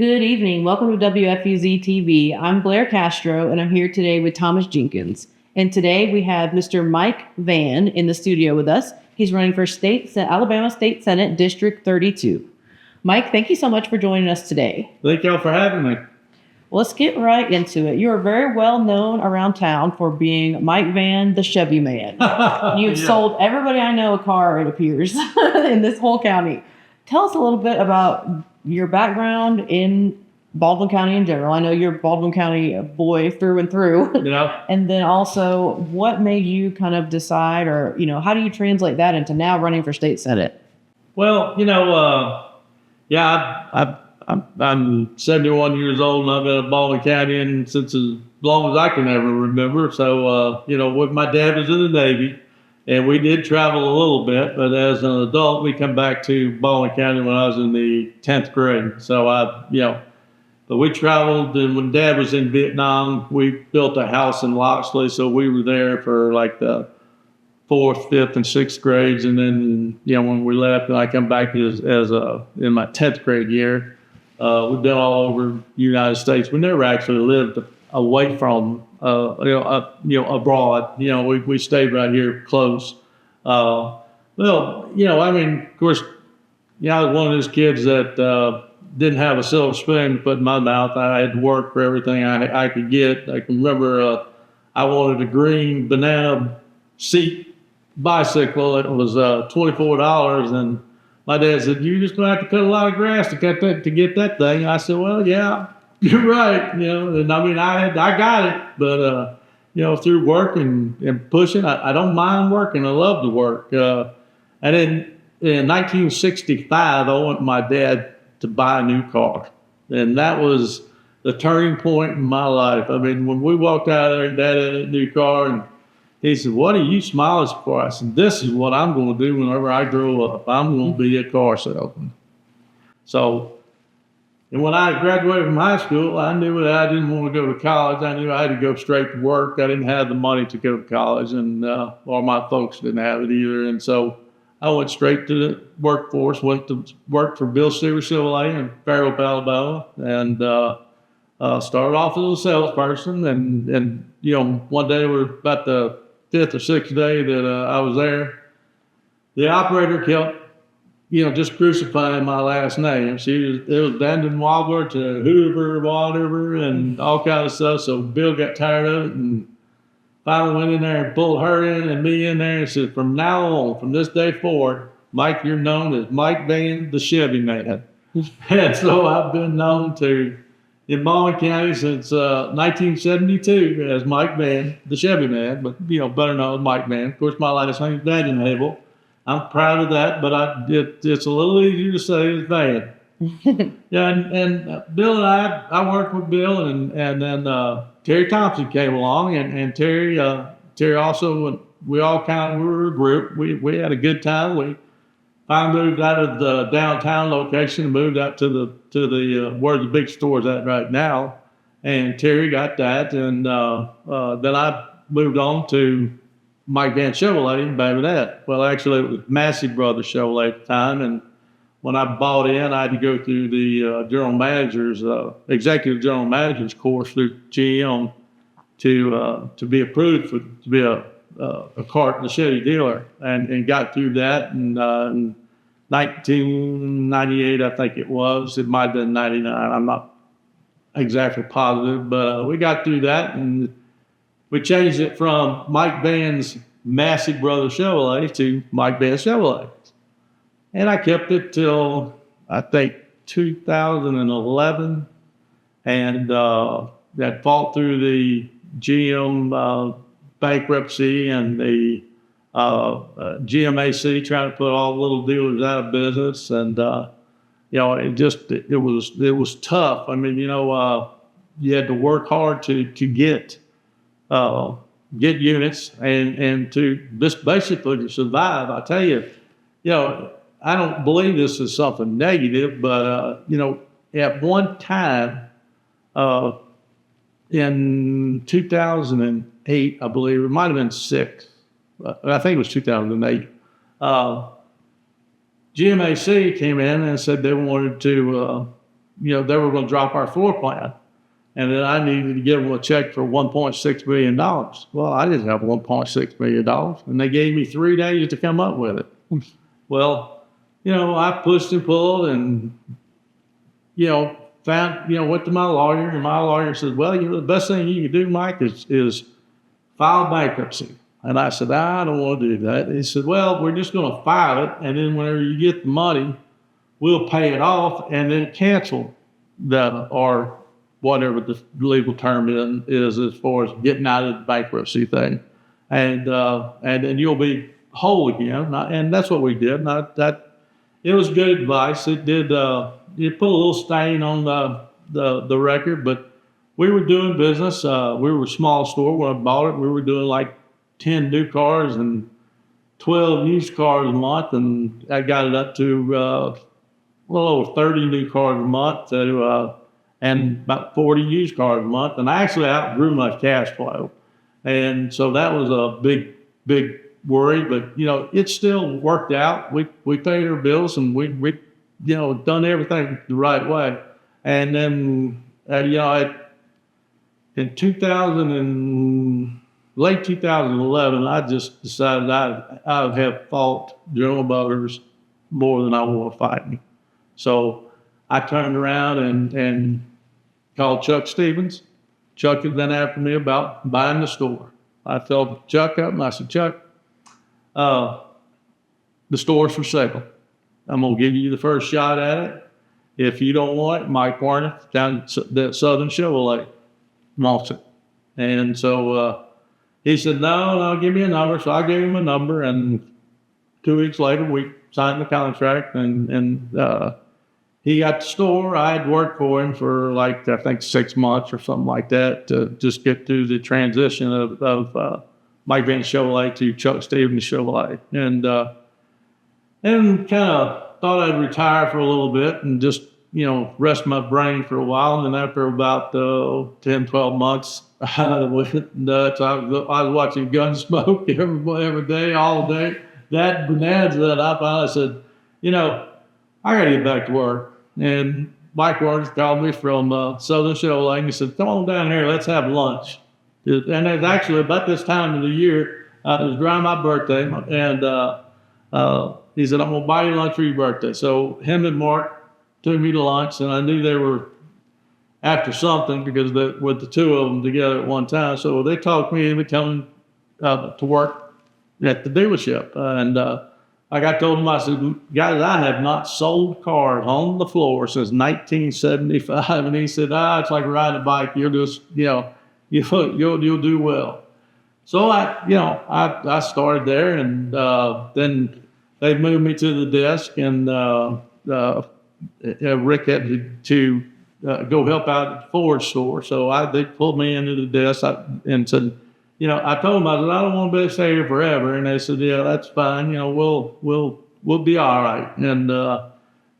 Good evening. Welcome to WFUZ-TV. I'm Blair Castro, and I'm here today with Thomas Jenkins. And today we have Mr. Mike Van in the studio with us. He's running for Alabama State Senate District 32. Mike, thank you so much for joining us today. Thank y'all for having me. Let's get right into it. You are very well known around town for being Mike Van, the Chevy Man. You've sold everybody I know a car, it appears, in this whole county. Tell us a little bit about your background in Baldwin County in general. I know you're a Baldwin County boy through and through. Yeah. And then also, what made you kind of decide, or, how do you translate that into now running for state senate? Well, I'm 71 years old and I've been in Baldwin County and since as long as I can ever remember. So, my dad was in the Navy and we did travel a little bit, but as an adult, we come back to Baldwin County when I was in the 10th grade. So but we traveled, and when Dad was in Vietnam, we built a house in Loxley. So we were there for like the 4th, 5th, and 6th grades. And then, when we left and I come back as in my 10th grade year, we've been all over the United States. We never actually lived away from, abroad. We stayed right here close. Of course, I was one of those kids that didn't have a silver spoon to put in my mouth. I had to work for everything I could get. I can remember I wanted a green banana seat bicycle. It was $24, and my dad said, "You're just gonna have to cut a lot of grass to get that thing." I said, "Well, yeah, you're right." And I got it, but through work and pushing, I don't mind working. I love to work. And then in 1965, I went with my dad to buy a new car, and that was the turning point in my life. When we walked out there, Dad had a new car, and he said, "What are you smiling for?" I said, "This is what I'm going to do whenever I grow up. I'm going to be a car salesman." So, and when I graduated from high school, I knew that I didn't want to go to college. I knew I had to go straight to work. I didn't have the money to go to college, and or my folks didn't have it either. And so I went straight to the workforce, went to work for Bill Stewart Chevrolet in Fairhope, Alabama, and started off as a salesperson. And one day, we're about the 5th or 6th day that I was there, the operator kept, just crucifying my last name. It was Vandenheuvel to Hoover, whatever, and all kind of stuff. So Bill got tired of it and finally went in there and pulled her in and me in there and said, "From now on, from this day forward, Mike, you're known as Mike Van, the Chevy Man." And so I've been known in Baldwin County since 1972 as Mike Van, the Chevy Man, but better known as Mike Van. Of course, my last name is Vandenheuvel. I'm proud of that, but it's a little easier to say as Van. Yeah, and Bill and I worked with Bill, and then Terry Thompson came along, and Terry also, we all we were a group. We had a good time. We finally moved out of the downtown location and moved out to the where the big store's at right now. And Terry got that, and then I moved on to Mike Van Chevrolet in Vandenheuvel. Well, actually, it was Massey Brothers Chevrolet at the time, and when I bought in, I had to go through the executive general manager's course through GM to be approved to be a Chevy dealer, and got through that. And in 1998, I think it was. It might have been 99. I'm not exactly positive, but we got through that, and we changed it from Mike Van's Massey Brothers Chevrolet to Mike Van Chevrolet. And I kept it till, I think, 2011, and that fought through the GM bankruptcy and the GMAC trying to put all the little dealers out of business, and it was tough. You had to work hard to get units and to just basically to survive. I tell you, I don't believe this is something negative, but at one time in 2008, I believe, it might have been 6, I think it was 2008, GMAC came in and said they wanted to they were going to drop our floor plan. And then I needed to give them a check for $1.6 million. Well, I didn't have $1.6 million. And they gave me 3 days to come up with it. Well, I pushed and pulled and, went to my lawyer. And my lawyer said, well, the best thing you can do, Mike, is file bankruptcy. And I said, I don't want to do that. He said, well, we're just going to file it. And then whenever you get the money, we'll pay it off and then cancel that, or whatever the legal term is as far as getting out of the bankruptcy thing. And then you'll be whole again. And that's what we did. It was good advice. It did, it put a little stain on the record, but we were doing business. We were a small store. When I bought it, we were doing like 10 new cars and 12 used cars a month. And I got it up to a little over 30 new cars a month and about 40 used cars a month. And I actually outgrew my cash flow. And so that was a big worry, but it still worked out. We paid our bills and we done everything the right way. And then, in late 2011, I just decided I have fought General Motors more than I want to fight me. So I turned around and called Chuck Stevens. Chuck had been after me about buying the store. I filled Chuck up and I said, Chuck, the store's for sale. I'm going to give you the first shot at it. If you don't want it, Mike Warner down at Southern Chevrolet wants it. And so he said, no, give me a number. So I gave him a number, and 2 weeks later, we signed the contract, and he got the store. I had worked for him for I think 6 months or something like that to just get through the transition of Mike Van Chevrolet to Chuck Stevens Chevrolet. And kind of thought I'd retire for a little bit and just, rest my brain for a while. And then after about 10, 12 months, I went nuts. I was watching Gunsmoke every day, all day. That bonanza that I finally said, I got to get back to work. And Mike Warner called me from Southern Chevrolet and he said, come on down here, let's have lunch. And it's actually about this time of the year, it was around my birthday, and he said, I'm going to buy you lunch for your birthday. So him and Mark took me to lunch, and I knew they were after something because with the two of them together at one time. So they talked me into coming to work at the dealership. And I told them, I said, guys, I have not sold cars on the floor since 1975. And he said, it's like riding a bike. You'll just, you'll do well. So I started there, and then they moved me to the desk, and Rick had to go help out at the Ford store. So they pulled me into the desk and said, I told them, I said, I don't want to stay here forever. And they said, yeah, that's fine. We'll be all right. And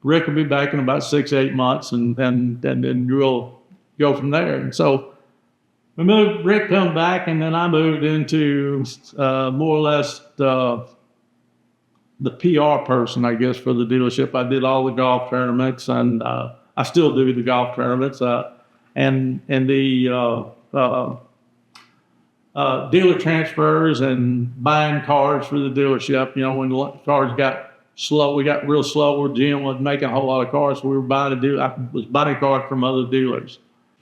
Rick will be back in about 6-8 months, and then we'll go from there. And so Rick come back, and then I moved into more or less the PR person, I guess, for the dealership. I did all the golf tournaments, and I still do the golf tournaments, and the dealer transfers and buying cars for the dealership. When the cars got slow, we got real slow. GM wasn't making a whole lot of cars, so we were I was buying cars from other dealers.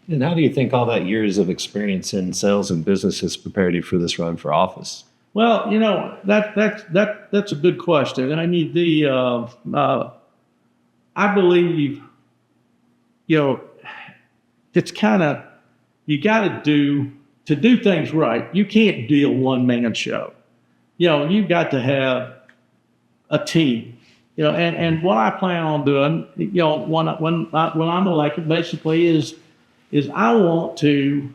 And how do you think all that years of experience in sales and business has prepared you for this run for office? Well, that's a good question. And I mean, I believe, it's kind of, you got to do things right. You can't be a one-man show. You've got to have a team. And what I plan on doing, when I'm elected, basically is I want to,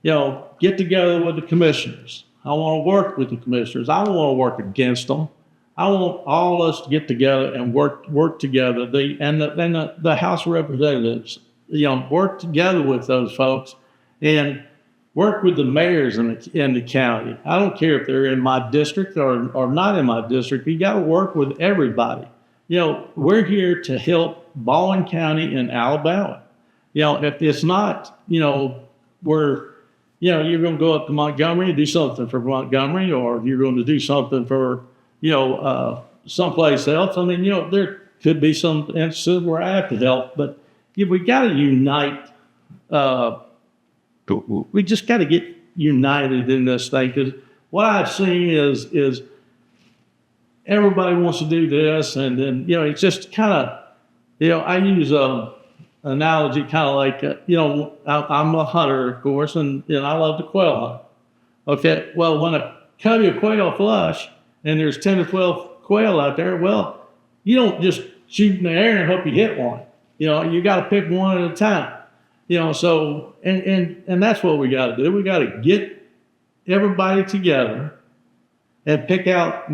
get together with the commissioners. I want to work with the commissioners. I don't want to work against them. I want all of us to get together and work together. The House of Representatives, work together with those folks and work with the mayors in the county. I don't care if they're in my district or not in my district. You got to work with everybody. we're here to help Baldwin County in Alabama. If it's not, we're, you're going to go up to Montgomery and do something for Montgomery, or you're going to do something for, someplace else. I mean, there could be some instances where I have to help, but we got to unite. We just got to get united in this thing, because what I've seen is everybody wants to do this, and then it's just kind of I use a analogy kind of like I'm a hunter, of course, and I love to quail hunt. Okay, well, when a covey of quail flush and there's 10 to 12 quail out there, well, you don't just shoot in the air and hope you hit one. You got to pick one at a time. So and that's what we got to do. We got to get everybody together and pick out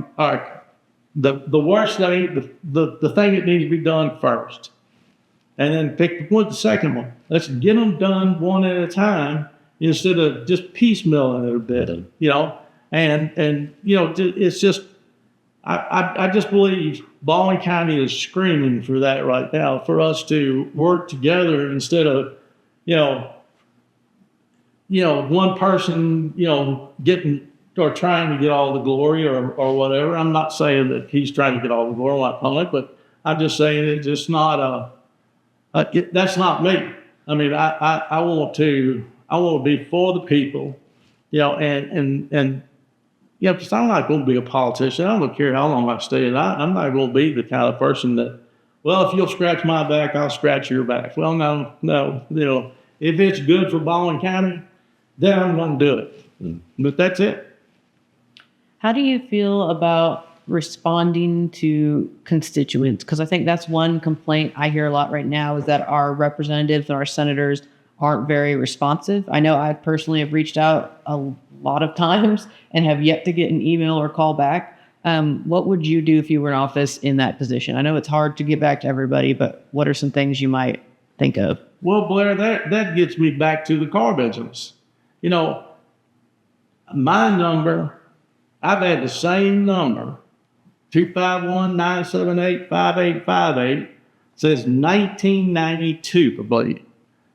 the worst thing, the thing that needs to be done first, and then pick the second one. Let's get them done one at a time instead of just piecemealing it a bit. And it's just I just believe Baldwin County is screaming for that right now, for us to work together instead of one person, getting or trying to get all the glory or whatever. I'm not saying that he's trying to get all the glory like public, but I'm just saying it's just not that's not me. I mean, I want to be for the people, and because I'm not going to be a politician. I don't care how long I stay, and I'm not going to be the kind of person that, well, if you'll scratch my back, I'll scratch your back. Well, no. If it's good for Baldwin County, then I'm going to do it. But that's it. How do you feel about responding to constituents? Because I think that's one complaint I hear a lot right now, is that our representatives and our senators aren't very responsive. I know I personally have reached out a lot of times and have yet to get an email or call back. What would you do if you were in office in that position? I know it's hard to get back to everybody, but what are some things you might think of? Well, Blair, that gets me back to the car business. My number, I've had the same number, 251-978-5858, since 1992, I believe.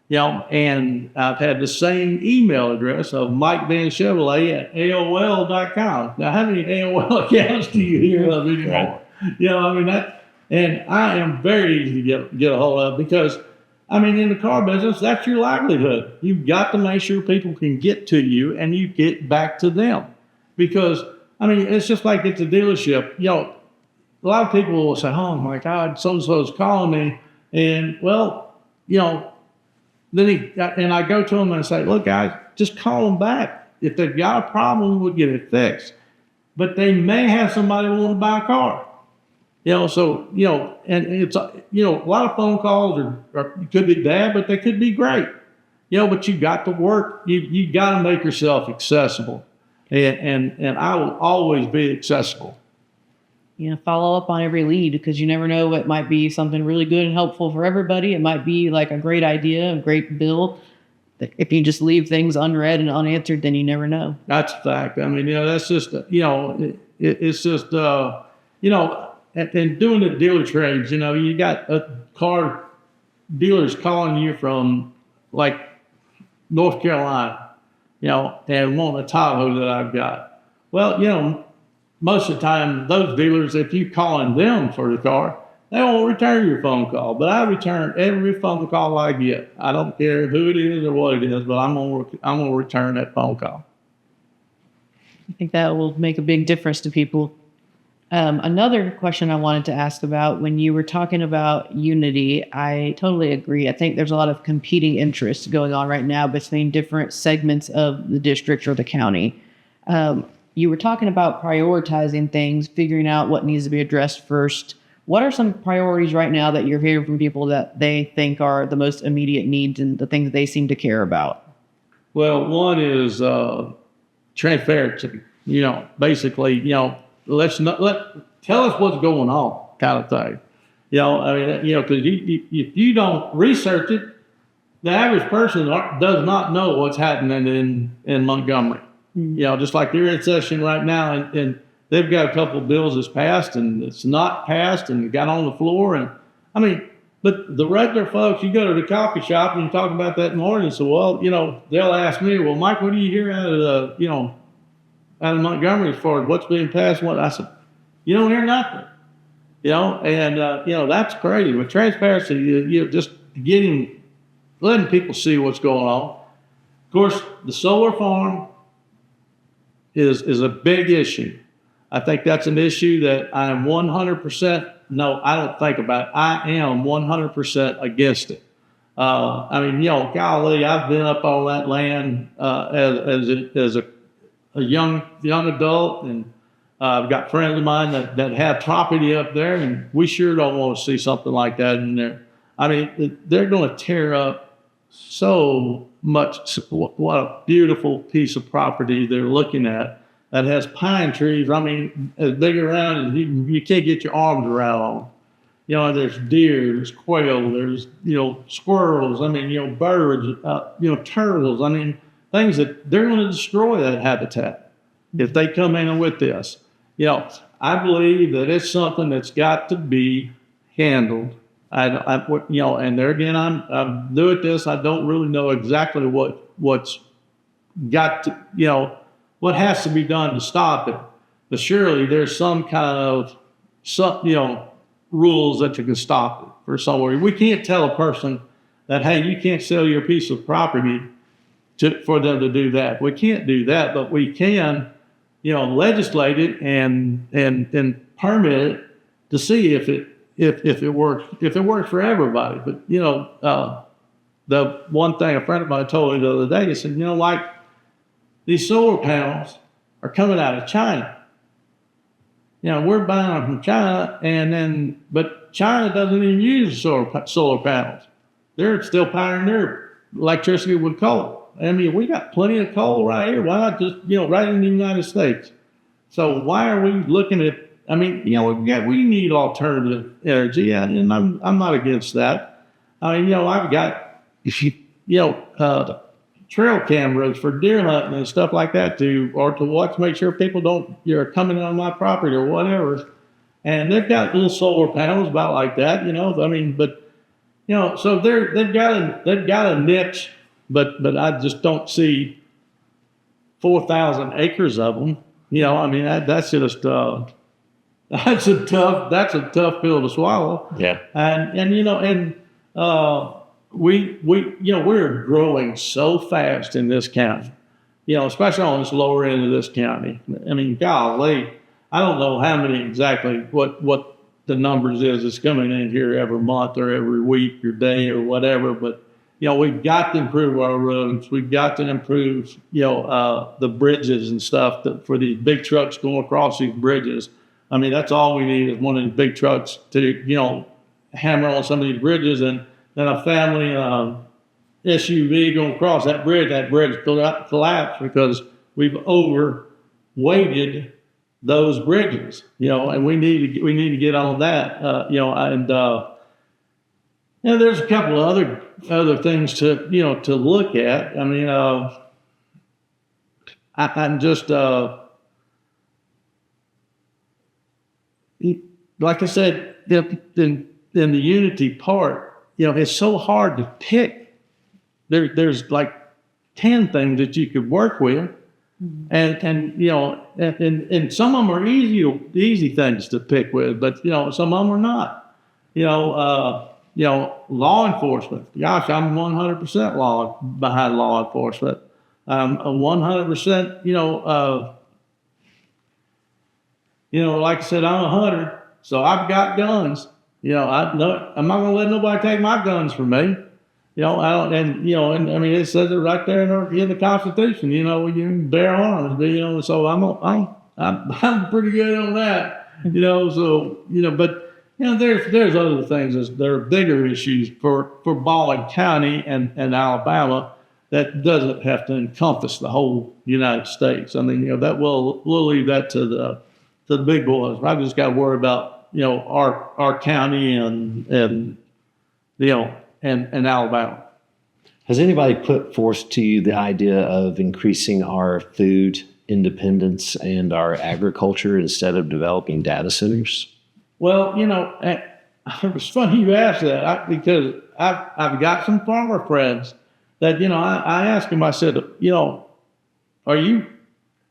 And I've had the same email address of Mike Van Chevrolet at AOL.com. Now, how many AOL accounts do you hear of anymore? And I am very easy to get a hold of, because, in the car business, that's your livelihood. You've got to make sure people can get to you and you get back to them. Because, it's just like at the dealership. A lot of people will say, oh, my God, so-and-so's calling me. And, well, then I go to them and I say, look, guys, just call them back. If they've got a problem, we'll get it fixed. But they may have somebody want to buy a car. And it's, a lot of phone calls could be bad, but they could be great. But you got to work. You got to make yourself accessible. And I will always be accessible. Follow up on every lead, because you never know, it might be something really good and helpful for everybody. It might be like a great idea, a great bill. If you just leave things unread and unanswered, then you never know. That's a fact. That's just, it's just, and doing the dealer trades, you got car dealers calling you from like North Carolina, and want a Tahoe that I've got. Well, most of the time, those dealers, if you calling them for the car, they won't return your phone call. But I return every phone call I get. I don't care who it is or what it is, but I'm gonna return that phone call. I think that will make a big difference to people. Another question I wanted to ask about, when you were talking about unity, I totally agree. I think there's a lot of competing interests going on right now between different segments of the district or the county. You were talking about prioritizing things, figuring out what needs to be addressed first. What are some priorities right now that you're hearing from people that they think are the most immediate needs and the things they seem to care about? Well, one is transparency. Basically, tell us what's going on, kind of thing. Because if you don't research it, the average person does not know what's happening in Montgomery. Just like they're in session right now, and they've got a couple of bills that's passed and it's not passed and got on the floor. And I mean, but the regular folks, you go to the coffee shop and you talk about that in the morning. So, well, they'll ask me, well, Mike, what do you hear out of out of Montgomery as far as what's being passed? What I said, you don't hear nothing, and that's crazy. With transparency, you just letting people see what's going on. Of course, the solar farm is a big issue. I think that's an issue that I am 100%. No, I don't think about it. I am 100% against it. Golly, I've been up on that land as a young adult, and I've got friends of mine that have property up there, and we sure don't want to see something like that in there. I mean, they're going to tear up so much. What a beautiful piece of property they're looking at that has pine trees. I mean, as big around as you can't get your arms around them. There's deer, there's quail, there's squirrels. I mean, birds, turtles. I mean, things that they're going to destroy that habitat if they come in with this. I believe that it's something that's got to be handled. And there again, I'm new at this. I don't really know exactly what's got to, what has to be done to stop it. But surely there's some kind of, rules that you can stop it for somewhere. We can't tell a person that, hey, you can't sell your piece of property for them to do that. We can't do that, but we can, legislate it and permit it to see if it works for everybody. But the one thing a friend of mine told me the other day, he said, like these solar panels are coming out of China. We're buying them from China, but China doesn't even use solar panels. They're still powering their electricity with coal. I mean, we got plenty of coal right here. Why not just, right in the United States? So why are we looking at, I mean, we need alternative energy, and I'm not against that. I mean, I've got, trail cameras for deer hunting and stuff like that to watch, make sure people you're coming on my property or whatever. And they've got little solar panels about like that, so they've got a niche, but I just don't see 4,000 acres of them. That's just that's a tough pill to swallow. Yeah. We're growing so fast in this county, especially on this lower end of this county. I mean, golly, I don't know how many exactly what the numbers is that's coming in here every month or every week or day or whatever, but we've got to improve our roads. We've got to improve, the bridges and stuff for these big trucks going across these bridges. I mean, that's all we need is one of these big trucks to, hammer on some of these bridges, and then a family SUV going across that bridge collapse because we've overweighted those bridges, and we need to get on that, there's a couple of other things to look at. I mean, I'm just like I said, in the unity part, it's so hard to pick. There's like 10 things that you could work with, and some of them are easy things to pick with, but some of them are not. Law enforcement. Gosh, I'm 100% behind law enforcement. 100%. Like I said, I'm a hunter, so I've got guns. I'm not going to let nobody take my guns from me. I mean, it says it right there in the Constitution. You can bear arms. So I'm pretty good on that. But there's other things there are bigger issues for Baldwin County and Alabama that doesn't have to encompass the whole United States. I mean, that we'll leave that to the big boys. I just got to worry about our county and Alabama. Has anybody put forth to you the idea of increasing our food independence and our agriculture instead of developing data centers? Well, it was funny you asked that because I've got some farmer friends that, I asked them, I said,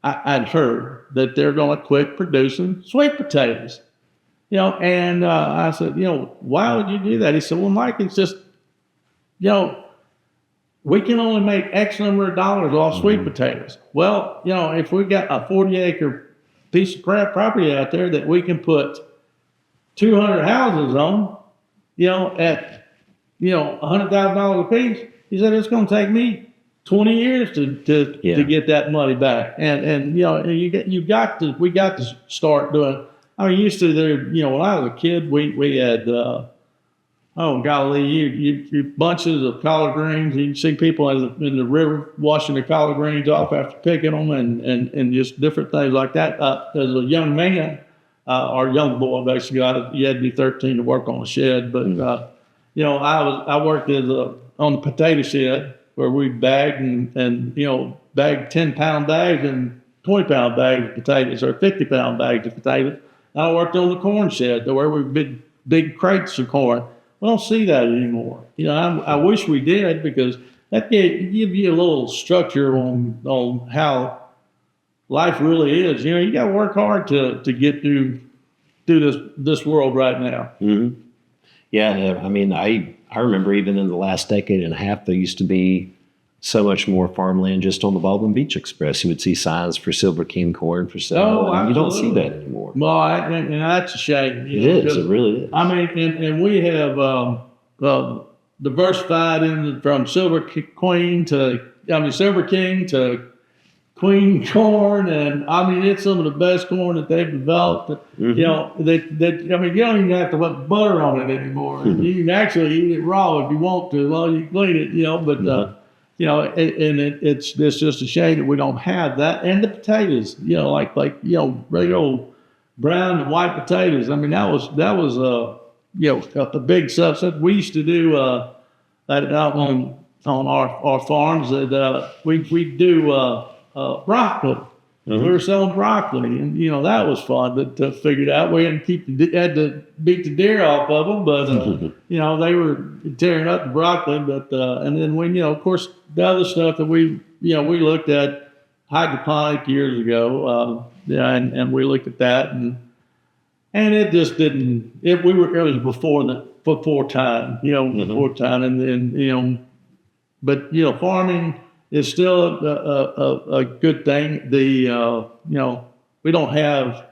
I'd heard that they're going to quit producing sweet potatoes, and I said, why would you do that? He said, well, Mike, it's just, we can only make X number of dollars off sweet potatoes. Well, if we got a 40-acre piece of crap property out there that we can put 200 houses on, at, $100,000 a piece, he said, it's going to take me 20 years to get that money back. And we got to start doing, used to there, when I was a kid, we had, you bunches of collard greens. You see people in the river washing the collard greens off after picking them and just different things like that. As a young man, or young boy, basically, you had to be 13 to work on a shed. But, I worked on the potato shed where we bagged and bagged 10-pound bags and 20-pound bags of potatoes or 50-pound bags of potatoes. And I worked on the corn shed where we big crates of corn. We don't see that anymore. I wish we did because that give you a little structure on how life really is. You got to work hard to get through this world right now. Mm-hmm. Yeah, I remember even in the last decade and a half, there used to be so much more farmland just on the Baldwin Beach Express. You would see signs for Silver King corn for sale. Oh, you don't see that anymore. Well, and that's a shame. It is. It really is. And we have diversified from Silver King to Queen corn, and it's some of the best corn that they've developed. Mm-hmm. You don't even have to put butter on it anymore. Mm-hmm. You can actually eat it raw if you want to. Well, you clean it, but. Mm-hmm. It's just a shame that we don't have that. And the potatoes, like regular old brown and white potatoes. That was a big subset. We used to do that out on our farms. That we do broccoli. Mm-hmm. We were selling broccoli, and that was fun to figure it out. We had to beat the deer off of them, but they were tearing up the broccoli. But and then when of course the other stuff that we looked at hydroponic years ago, and we looked at that, and it just didn't. It was before time, before time, and then but farming. It's still a good thing. We don't have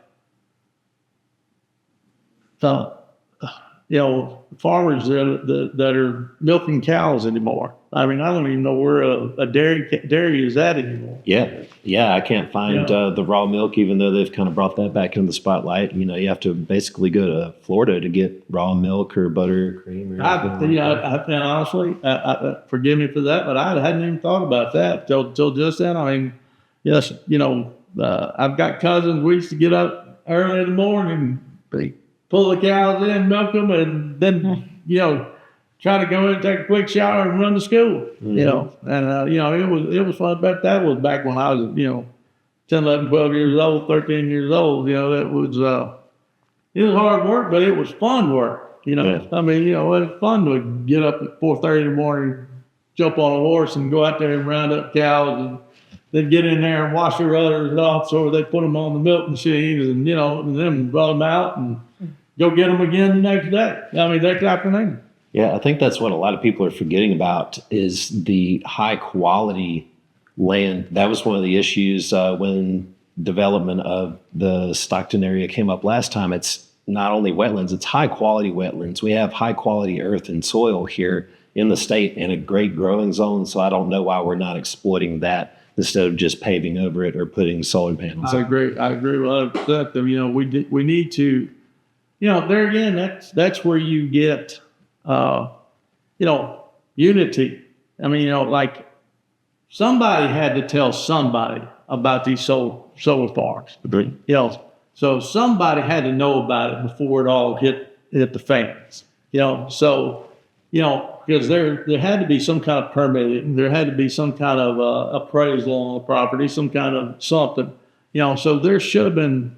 farmers that are milking cows anymore. I don't even know where a dairy is at anymore. Yeah. I can't find the raw milk, even though they've kind of brought that back into the spotlight. You have to basically go to Florida to get raw milk or butter or cream. Honestly, forgive me for that, but I hadn't even thought about that till just then. Yes, I've got cousins. We used to get up early in the morning, pull the cows in, milk them, and then try to go in and take a quick shower and run to school. Mm-hmm. And it was fun. But that was back when I was 10, 11, 12 years old, 13 years old. It was hard work, but it was fun work. Yeah. It was fun to get up at 4:30 in the morning, jump on a horse, and go out there and round up cows, and then get in there and wash their udders off, so they put them on the milk machine, and and then brought them out and go get them again the next day. Next afternoon. Yeah, I think that's what a lot of people are forgetting about is the high quality land. That was one of the issues when development of the Stockton area came up last time. It's not only wetlands, it's high quality wetlands. We have high quality earth and soil here in the state and a great growing zone. So I don't know why we're not exploiting that instead of just paving over it or putting solar panels. I agree with that. We need to, there again, that's where you get, unity. Like somebody had to tell somebody about these solar farms. Agreed. So somebody had to know about it before it all hit the fans. So because there had to be some kind of permitting, there had to be some kind of appraisal on the property, some kind of something, so there should have been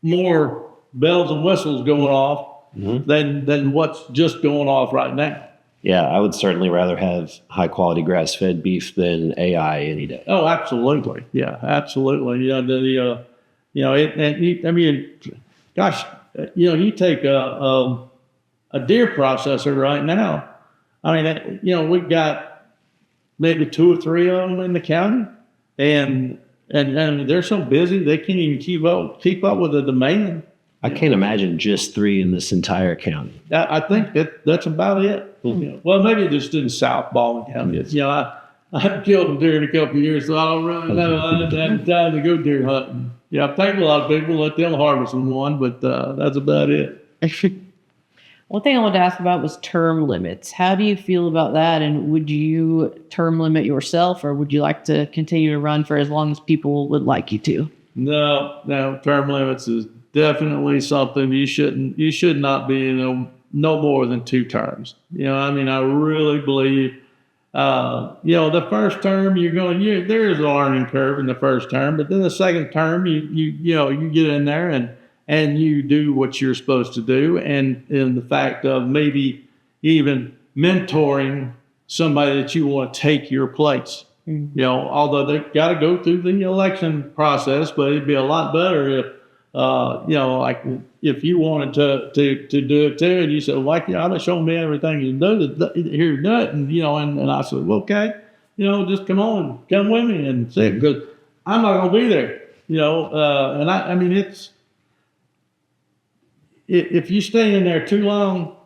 more bells and whistles going off than what's just going off right now. Yeah, I would certainly rather have high quality grass fed beef than AI any day. Oh, absolutely. Yeah, absolutely. Gosh, you take a deer processor right now. I mean, we've got maybe 2 or 3 of them in the county, and they're so busy they can't even keep up with the demand. I can't imagine just 3 in this entire county. I think that's about it. Well, maybe just in South Baldwin County. I've killed a deer in a couple of years, so I don't really know. I didn't have time to go deer hunting. I've taken a lot of people, let them harvest one, but that's about it. One thing I wanted to ask about was term limits. How do you feel about that? And would you term limit yourself, or would you like to continue to run for as long as people would like you to? No, term limits is definitely something you should not be in no more than 2 terms. I really believe, the first term there is a learning curve in the first term, but then the second term, you get in there and you do what you're supposed to do. And in the fact of maybe even mentoring somebody that you want to take your place. Although they've got to go through the election process, but it'd be a lot better if, like if you wanted to do it too, and you said, "Like, I'll show me everything you do here, do it," and I said, well, "Okay, just come with me and see it, because I'm not going to be there." And I mean, it's if you stay in there too long,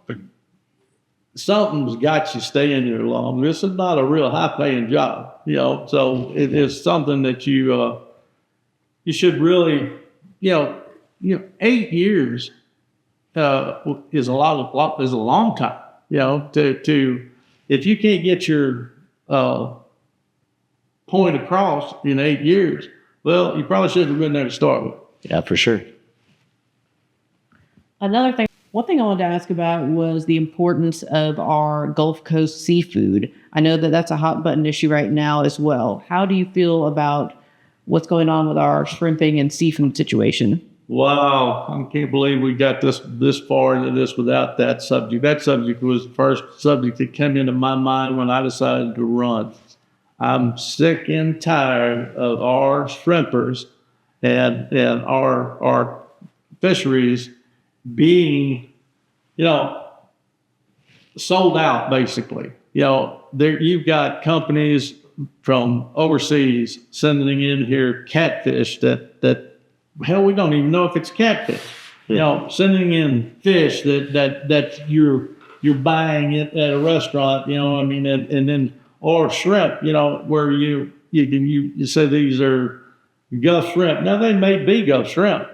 something's got you staying there long. This is not a real high-paying job, so it is something that you should really. 8 years is a long time. To if you can't get your point across in 8 years, well, you probably shouldn't have been there to start with. Yeah, for sure. One thing I wanted to ask about was the importance of our Gulf Coast seafood. I know that that's a hot button issue right now as well. How do you feel about what's going on with our shrimping and seafood situation? Wow, I can't believe we got this far into this without that subject. That subject was the first subject that came into my mind when I decided to run. I'm sick and tired of our shrimpers and our fisheries being, sold out basically. You've got companies from overseas sending in here catfish that hell, we don't even know if it's catfish. Sending in fish that you're buying it at a restaurant, and then or shrimp, where you say these are Gulf shrimp. Now they may be Gulf shrimp,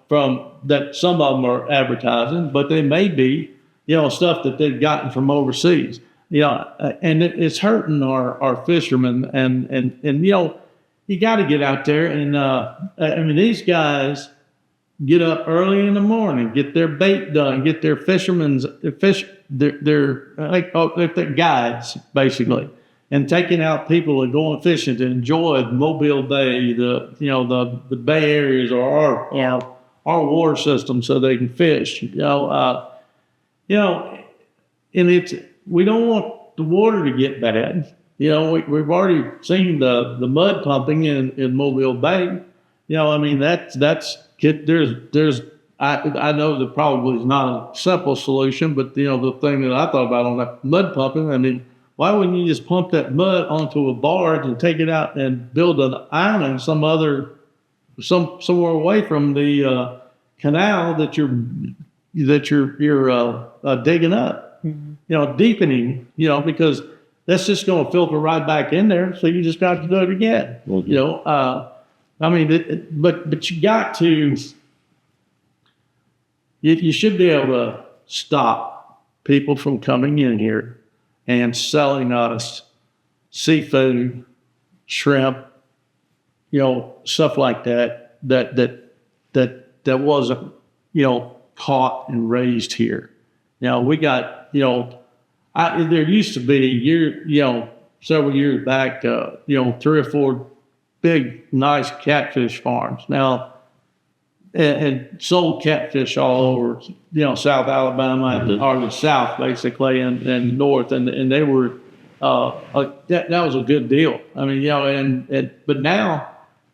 from that some of them are advertising, but they may be, stuff that they've gotten from overseas. And it's hurting our fishermen, and you got to get out there and these guys get up early in the morning, get their bait done, get their their guides basically, and taking out people and going fishing to enjoy Mobile Bay, the Bay areas or our water system so they can fish. And we don't want the water to get bad. We've already seen the mud pumping in Mobile Bay. I know that probably is not a simple solution, but the thing that I thought about on that mud pumping, why wouldn't you just pump that mud onto a barge and take it out and build an island somewhere away from the canal that you're digging up, deepening, because that's just going to filter right back in there. So you just got to do it again. But you got to. You should be able to stop people from coming in here and selling us seafood, shrimp, stuff like that wasn't, caught and raised here. We got, There used to be several years back, 3 or 4 big, nice catfish farms. Now, and sold catfish all over, South Alabama or the South, basically, and North, and they were that was a good deal. I mean, but now,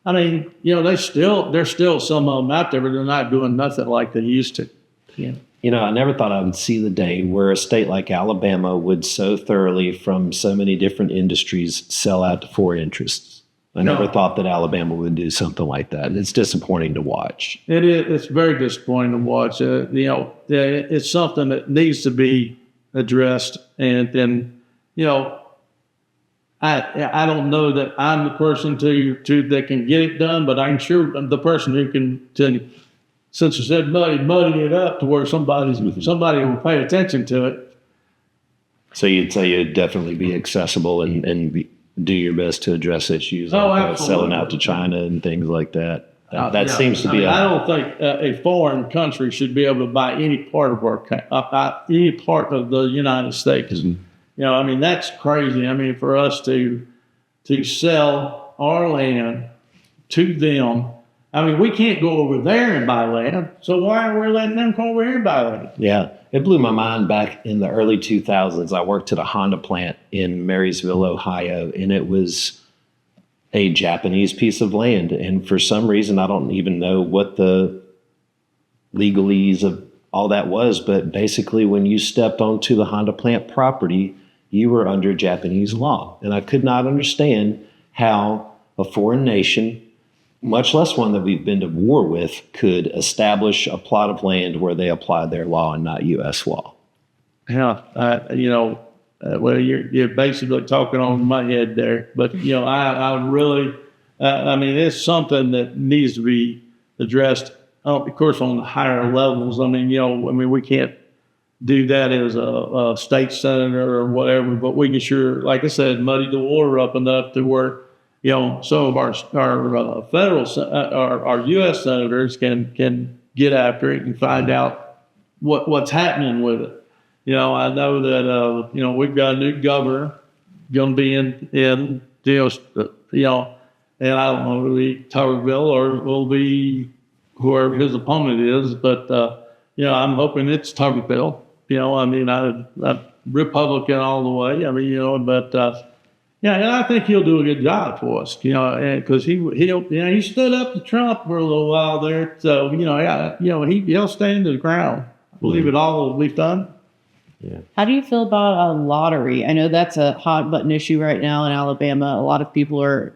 I mean, there's still some of them out there, but they're not doing nothing like they used to. Yeah. I never thought I would see the day where a state like Alabama would so thoroughly, from so many different industries, sell out to 4 interests. I never thought that Alabama would do something like that. It's disappointing to watch. It is. It's very disappointing to watch. It's something that needs to be addressed. And I don't know that I'm the person that can get it done, but I'm sure I'm the person who can. Since you said muddy it up to where somebody will pay attention to it. So you'd say you'd definitely be accessible and do your best to address issues like selling out to China and things like that. That seems to be. I don't think a foreign country should be able to buy any part of any part of the United States. Mm-hmm. That's crazy. For us to sell our land to them. We can't go over there and buy land, so why are we letting them come over here and buy land? Yeah, it blew my mind back in the early 2000s. I worked at a Honda plant in Marysville, Ohio, and it was a Japanese piece of land. And for some reason, I don't even know what the legalese of all that was, but basically when you stepped onto the Honda plant property, you were under Japanese law. And I could not understand how a foreign nation, much less one that we've been to war with, could establish a plot of land where they applied their law and not U.S. law. Yeah, well, you're basically talking on my head there. But, I really, it's something that needs to be addressed, of course, on the higher levels. We can't do that as a state senator or whatever, but we can sure, like I said, muddy the water up enough to where, some of our federal, our U.S. senators can get after it and find out what's happening with it. I know that we've got a new governor going to be in and I don't know, it'll be Tuberville or it will be whoever his opponent is, but I'm hoping it's Tuberville. I'm Republican all the way. And I think he'll do a good job for us, because he stood up to Trump for a little while there. So, he'll stand his ground. I believe it all will be done. Yeah. How do you feel about a lottery? I know that's a hot button issue right now in Alabama. A lot of people are,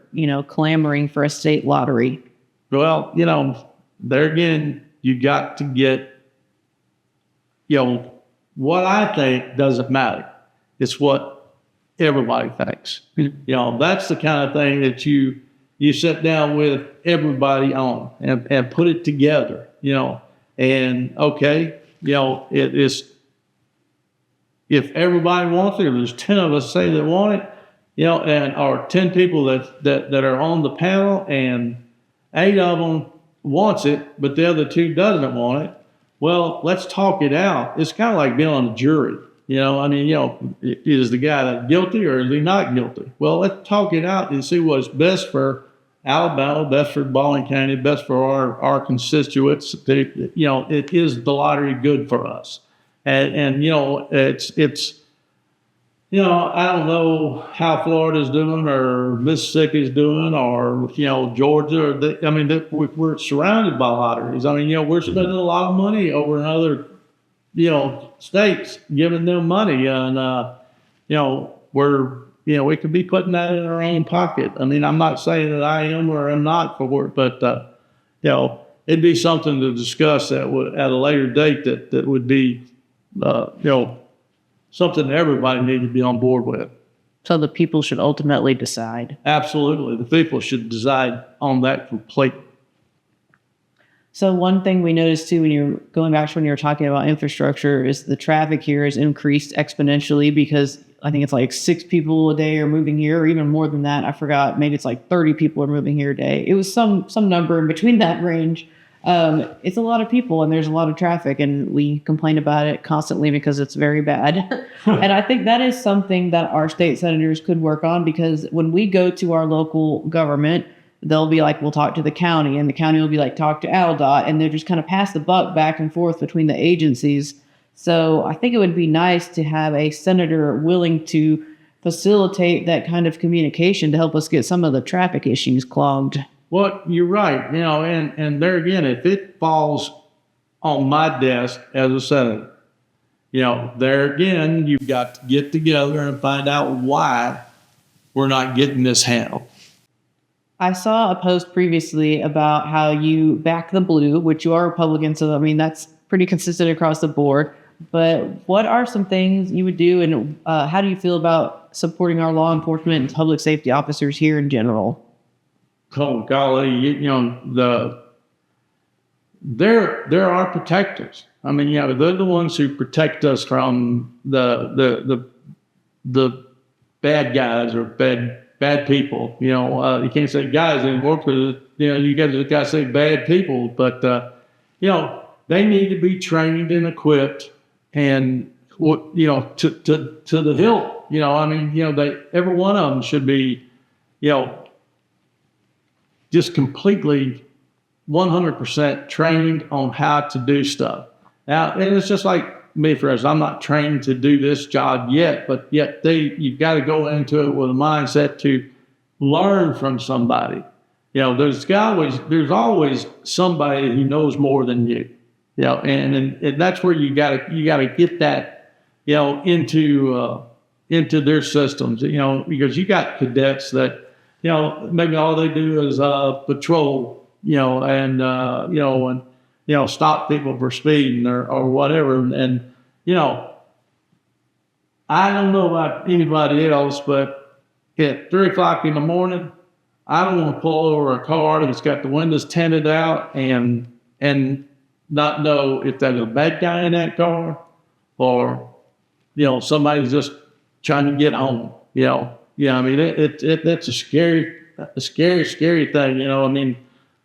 clamoring for a state lottery. Well, there again, you got to get, what I think doesn't matter. It's what everybody thinks. That's the kind of thing that you sit down with everybody on and put it together, and okay, it is, if everybody wants it, if there's 10 of us say they want it, and or 10 people that are on the panel and 8 of them wants it, but the other 2 doesn't want it, well, let's talk it out. It's kind of like being on a jury. Is the guy guilty or is he not guilty? Well, let's talk it out and see what's best for Alabama, best for Baldwin County, best for our constituents. It is the lottery good for us? And it's I don't know how Florida's doing or Mississippi's doing or, Georgia. We're surrounded by lotteries. We're spending a lot of money over in other states, giving them money, and we could be putting that in our own pocket. I'm not saying that I am or am not for it, but it'd be something to discuss that would at a later date that would be something that everybody needs to be on board with. So the people should ultimately decide. Absolutely, the people should decide on that completely. So one thing we noticed too, when you're going back to when you were talking about infrastructure, is the traffic here has increased exponentially because I think it's like 6 people a day are moving here, or even more than that. I forgot. Maybe it's like 30 people are moving here a day. It was some number in between that range. It's a lot of people and there's a lot of traffic, and we complain about it constantly because it's very bad. And I think that is something that our state senators could work on, because when we go to our local government, they'll be like, we'll talk to the county, and the county will be like, talk to ALDOT, and they'll just kind of pass the buck back and forth between the agencies. So I think it would be nice to have a senator willing to facilitate that kind of communication to help us get some of the traffic issues clogged. Well, you're right. And there again, if it falls on my desk as a senator, there again, you've got to get together and find out why we're not getting this handled. I saw a post previously about how you back the blue, which you are Republican, so I mean that's pretty consistent across the board. But what are some things you would do, and how do you feel about supporting our law enforcement and public safety officers here in general? Oh golly, they're our protectors. I mean, they're the ones who protect us from the bad guys or bad people. You can't say guys anymore because you got to say bad people. But they need to be trained and equipped, and to the hilt. Every one of them should be just completely 100% trained on how to do stuff. Now, and it's just like me, for instance, I'm not trained to do this job yet, but yet you've got to go into it with a mindset to learn from somebody. There's always somebody who knows more than you. And that's where you gotta get that, into their systems, because you got cadets that, maybe all they do is patrol, and stop people for speeding or whatever. And I don't know about anybody else, but at 3:00 in the morning, I don't want to pull over a car that's got the windows tinted out and not know if there's a bad guy in that car or, somebody's just trying to get home, I mean, it's a scary thing,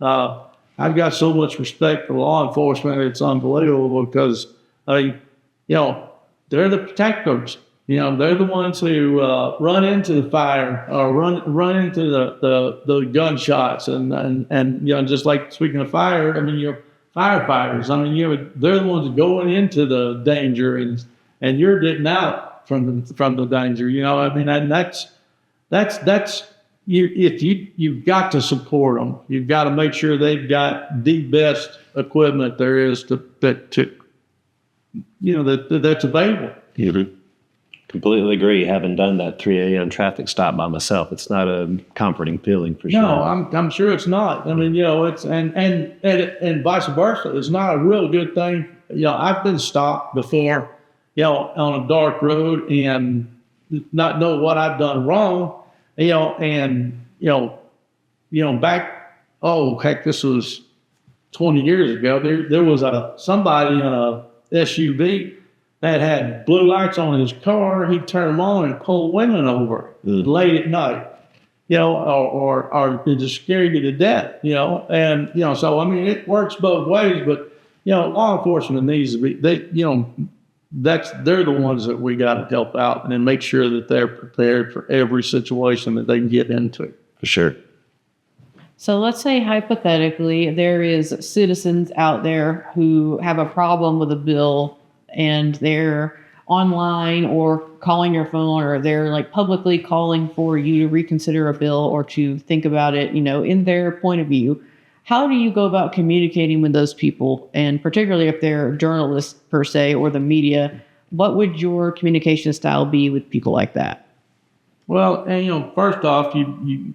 I've got so much respect for law enforcement. It's unbelievable because, they're the protectors. They're the ones who run into the fire or run into the gunshots and just like speaking of fire, I mean, you're firefighters. I mean, they're the ones going into the danger and you're getting out from the danger. I mean, and that's you've got to support them. You've got to make sure they've got the best equipment there is that's available. Mm-hmm. Completely agree. Having done that 3 a.m. traffic stop by myself, it's not a comforting feeling for sure. No, I'm sure it's not. I mean, it's and vice versa. It's not a real good thing. I've been stopped before, on a dark road and not know what I've done wrong, and back. Oh heck, this was 20 years ago. There was somebody in a SUV that had blue lights on his car. He'd turn them on and pull women over late at night, or it just scare you to death, and, so, I mean, it works both ways, but, law enforcement needs to be, they're the ones that we got to help out and then make sure that they're prepared for every situation that they can get into. For sure. So let's say hypothetically there is citizens out there who have a problem with a bill and they're online or calling your phone, or they're like publicly calling for you to reconsider a bill or to think about it, in their point of view. How do you go about communicating with those people? And particularly if they're journalists per se, or the media, what would your communication style be with people like that? Well, and first off, you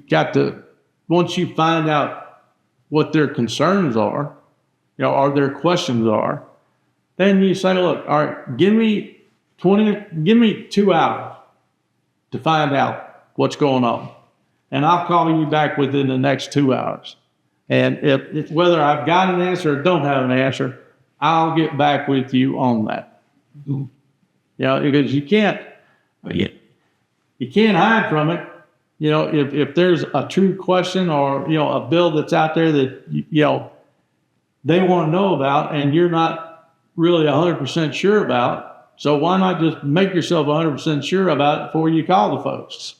got to, once you find out what their concerns are, or their questions are, then you say, look, all right, give me 2 hours to find out what's going on. And I'll call you back within the next 2 hours. And if whether I've got an answer or don't have an answer, I'll get back with you on that. Because you can't hide from it. If there's a true question or, a bill that's out there that, they want to know about, and you're not really 100% sure about. So why not just make yourself 100% sure about it before you call the folks?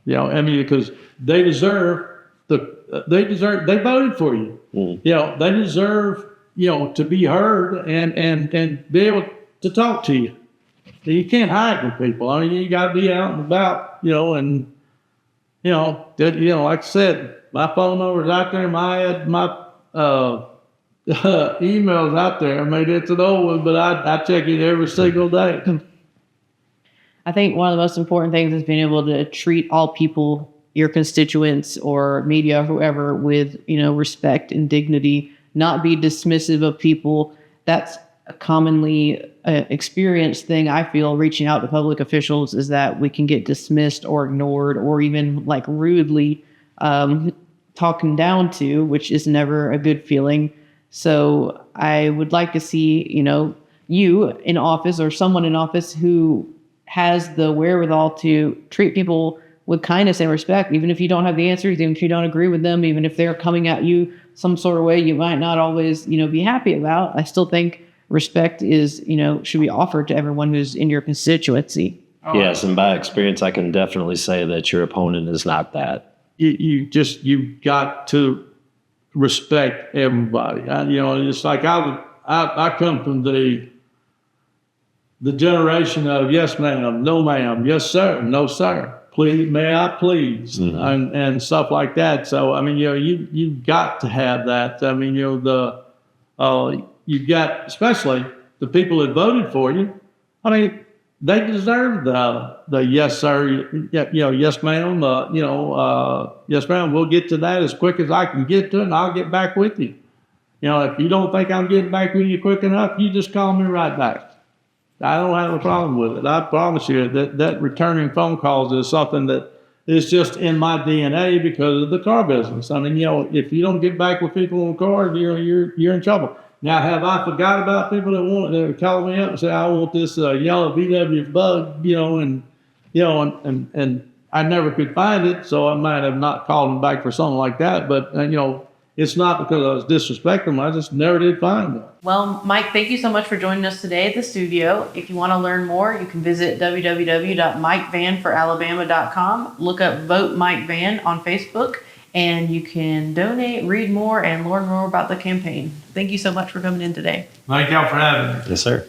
You know, I mean, because they voted for you. You know, they deserve, you know, to be heard and be able to talk to you. You can't hide from people. I mean, you got to be out and about, you know, and, you know, like I said, my phone number's out there, my email's out there. I mean, it's an old one, but I check it every single day. I think one of the most important things is being able to treat all people, your constituents or media, whoever, with, you know, respect and dignity, not be dismissive of people. That's a commonly experienced thing, I feel, reaching out to public officials, is that we can get dismissed or ignored or even like rudely talking down to, which is never a good feeling. So I would like to see, you know, you in office or someone in office who has the wherewithal to treat people with kindness and respect, even if you don't have the answers, even if you don't agree with them, even if they're coming at you some sort of way you might not always, you know, be happy about. I still think respect is, you know, should be offered to everyone who's in your constituency. Yes, and by experience, I can definitely say that your opponent is not that. You got to respect everybody. You know, it's like I come from the generation of yes ma'am, no ma'am, yes sir, no sir, please, may I please, and stuff like that. So I mean, you know, you've got to have that. I mean, you know, you've got, especially the people that voted for you. I mean, they deserve the yes sir, you know, yes ma'am, yes ma'am. We'll get to that as quick as I can get to it, and I'll get back with you. You know, if you don't think I'm getting back with you quick enough, you just call me right back. I don't have a problem with it. I promise you that returning phone calls is something that is just in my DNA because of the car business. I mean, you know, if you don't get back with people on cars, you're in trouble. Now, have I forgot about people that call me up and say, I want this yellow VW Bug, you know, and I never could find it, so I might have not called them back for something like that. But, you know, it's not because I was disrespecting them. I just never did find them. Well, Mike, thank you so much for joining us today at the studio. If you want to learn more, you can visit www.mikevanforalabama.com. Look up Vote Mike Van on Facebook, and you can donate, read more, and learn more about the campaign. Thank you so much for coming in today. Thank y'all for having me. Yes, sir.